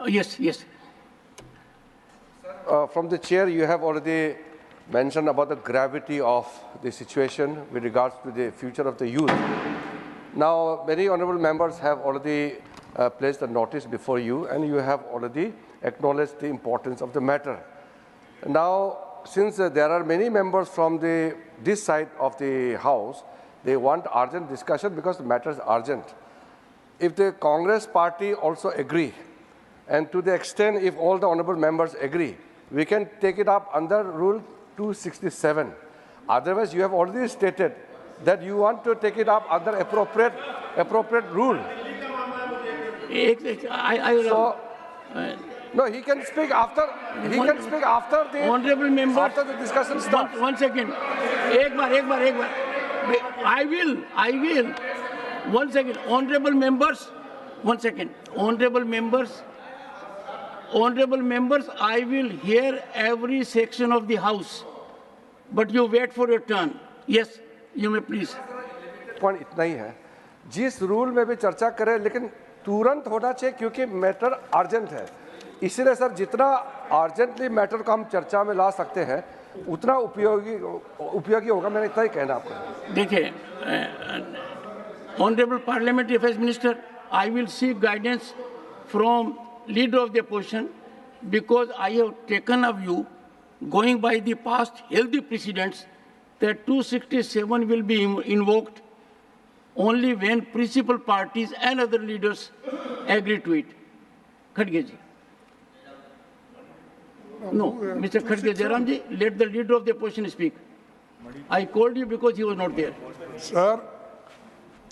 Yes, yes. From the chair, you have already mentioned about the gravity of the situation with regards to the future of the youth. Now, many honorable members have already placed a notice before you, and you have already acknowledged the importance of the matter. Now, since there are many members from this side of the House, they want urgent discussion because the matter is urgent. If the Congress party also agree, and to the extent if all the honorable members agree, we can take it up under Rule 267. Otherwise, you have already stated that you want to take it up under appropriate rule. No, he can speak after. He can speak after the honorable members. After the discussion starts. One second. एक बार. I will. 1 second. Honorable members. 1 second. Honorable members, I will hear every section of the House, but you wait for your turn. Yes, you may please. Point इतना ही है, जिस rule में भी चर्चा करें लेकिन तुरंत होना चाहिए क्योंकि मैटर अर्जेंट है. इसलिए सर जितना अर्जेंटली मैटर को हम चर्चा में ला सकते हैं उतना उपयोगी होगा. मैंने इतना ही कहना आपको. देखिए, honourable parliamentary affairs minister, I will seek guidance from leader of the opposition because I have taken a view, going by the past healthy precedents, that 267 will be invoked only when principal parties and other leaders agree to it. Khadge ji. No, Mr. Khadge Jairam ji, let the leader of the opposition speak. I called you because he was not there. Sir,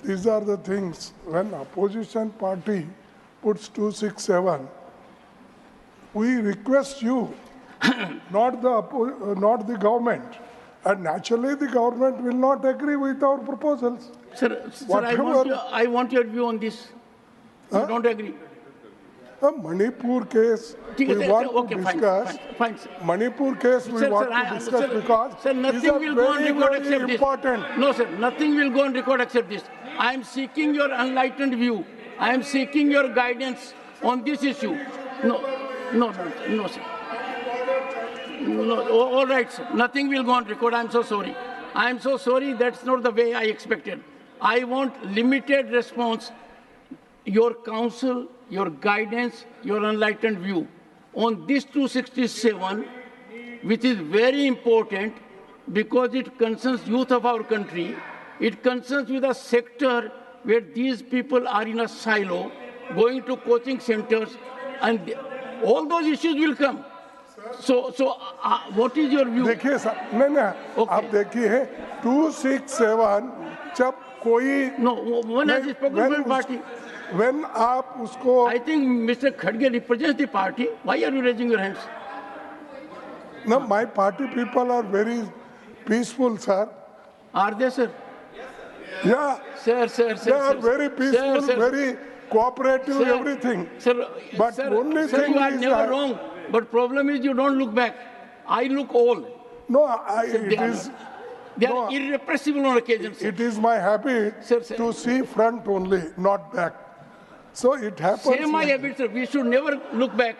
these are the things. When opposition party puts 267, we request you, not the government. And naturally, the government will not agree with our proposals. Sir, I want your view on this. You don't agree? The Manipur case, we want to discuss. Fine. Manipur case, we want to discuss because nothing will go on record except important. This. No, sir, nothing will go on record except this. I am seeking your enlightened view. I am seeking your guidance on this issue. No, sir. No, all right, sir. Nothing will go on record. I am so sorry. I am so sorry. That's not the way I expected. I want limited response, your counsel, your guidance, your enlightened view on this 267, which is very important because it concerns youth of our country. It concerns with a sector where these people are in a silo, going to coaching centers, and all those issues will come. So what is your view? देखिए sir, नहीं, आप देखिए 267 जब कोई one has spoken for the party. When आप उसको, I think Mr. Khadge represents the party. Why are you raising your hands? No, my party people are very peaceful, sir. Are they, sir? Yeah. Sir. They are very peaceful, very cooperative, sir, everything. Sir, but only sir, thing you are is never wrong. But problem is you don't look back. I look old. No, They are irrepressible on occasions. It is my habit to see front only, not back. So it happens. Same my habit, sir. We should never look back.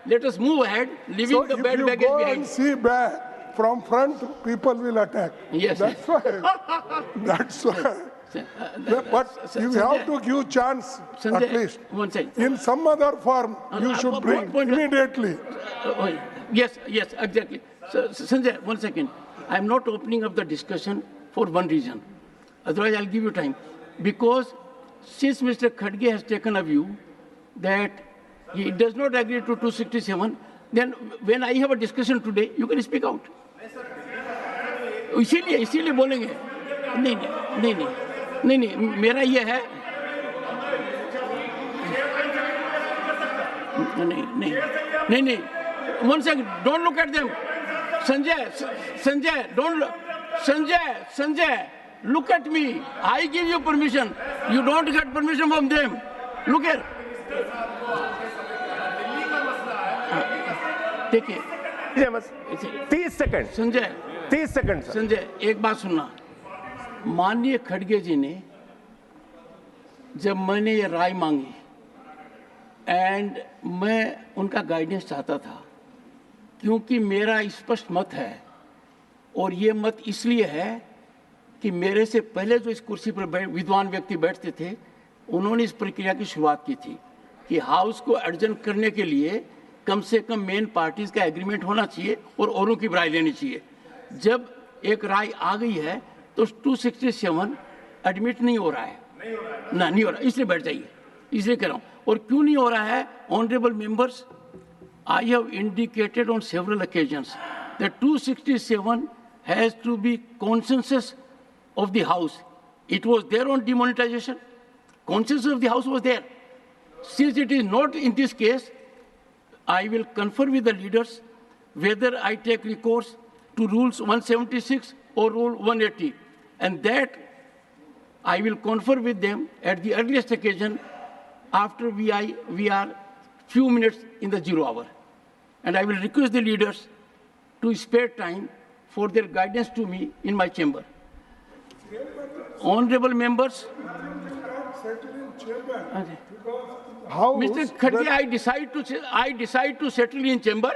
Let us move ahead, leaving the bad baggage behind. So if you go and see back, from front, people will attack. Yes. That's why. That's why. But you have to give chance, at least. One second. In some other form, you should bring immediately. Yes, exactly. So, Sanjay, 1 second. I am not opening up the discussion for one reason. Otherwise, I'll give you time. Because since Mr. Khadge has taken a view that he does not agree to 267, then when I have a discussion today, you can speak out. इसीलिए बोलेंगे. नहीं, मेरा ये है. नहीं. 1 second. Don't look at them. Sanjay, don't look. Sanjay, look at me. I give you permission. You don't get permission from them. Look here. देखिए 30 second. Sanjay 30 second. Sanjay, एक बात सुनना. माननीय खड़गे जी ने जब मैंने ये राय मांगी एंड मैं उनका गाइडेंस चाहता था, क्योंकि मेरा स्पष्ट मत है, और ये मत इसलिए है कि मेरे से पहले जो इस कुर्सी पर विद्वान व्यक्ति बैठते थे, उन्होंने इस प्रक्रिया की शुरुआत की थी कि हाउस को एडजर्न करने के लिए कम से कम मेन पार्टीज का एग्रीमेंट होना चाहिए और औरों की राय लेनी चाहिए। जब एक राय आ गई है तो 267 एडमिट नहीं हो रहा है, नहीं हो रहा, इसलिए बैठ जाइए, इसलिए कह रहा हूँ। और क्यों नहीं हो रहा है? Honourable members, I have indicated on several occasions that 267 has to be consensus of the House. It was there on demonetization. Consensus of the House was there. Since it is not in this case, I will confer with the leaders whether I take recourse to Rules 176 or Rule 180. And that I will confer with them at the earliest occasion after we are few minutes in the 0 hour. And I will request the leaders to spare time for their guidance to me in my chamber. Honorable members, House Mr. Khadge, I decide to settle in chamber.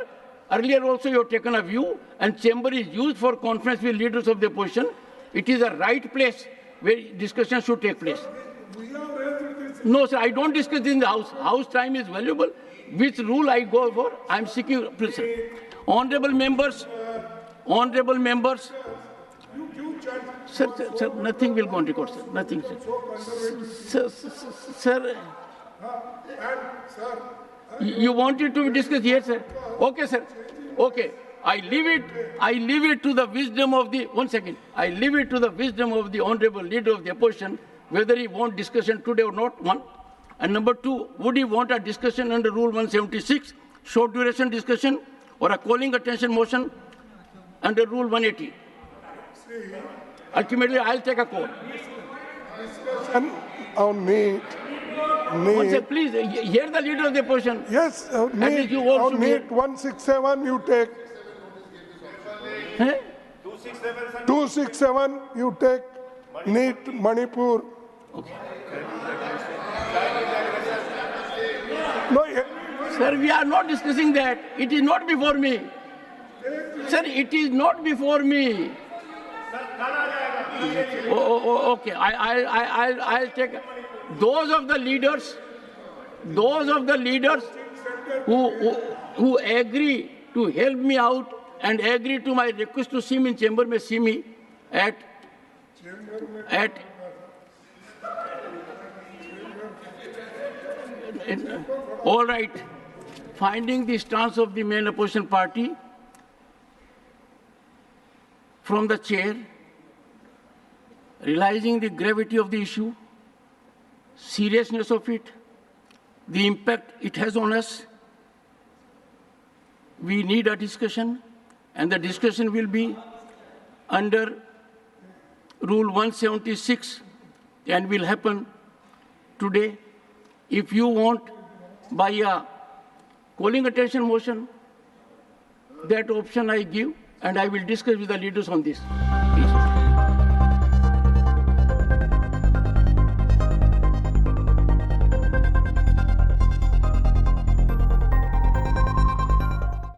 Earlier also you have taken a view, and chamber is used for conference with leaders of the opposition. It is a right place where discussion should take place. No, sir, I don't discuss in the House. House time is valuable. Which rule I go for? I am seeking. Please, honorable members, sir, nothing will go on record, sir. Nothing, sir. Sir, you wanted to discuss here, sir? Okay, sir. Okay. I leave it to the wisdom of the, one second. I leave it to the wisdom of the honorable leader of the opposition, whether he wants discussion today or not, one. And number two, would he want a discussion under Rule 176, short duration discussion, or a calling attention motion under Rule 180? Ultimately, I'll take a call. on need. One second, please, hear the leader of the opposition. Yes, least you also on need- need 167 you take. Eh? 267 you take. NEET Manipur. No, Sir, we are not discussing that. It is not before me. Sir, it is not before me. Okay. I'll take those of the leaders who agree to help me out and agree to my request to see me in chamber may see me at all right. Finding the stance of the main opposition party from the chair, realizing the gravity of the issue, seriousness of it, the impact it has on us, we need a discussion, and the discussion will be under Rule 176 and will happen today. If you want by a calling attention motion, that option I give, and I will discuss with the leaders on this.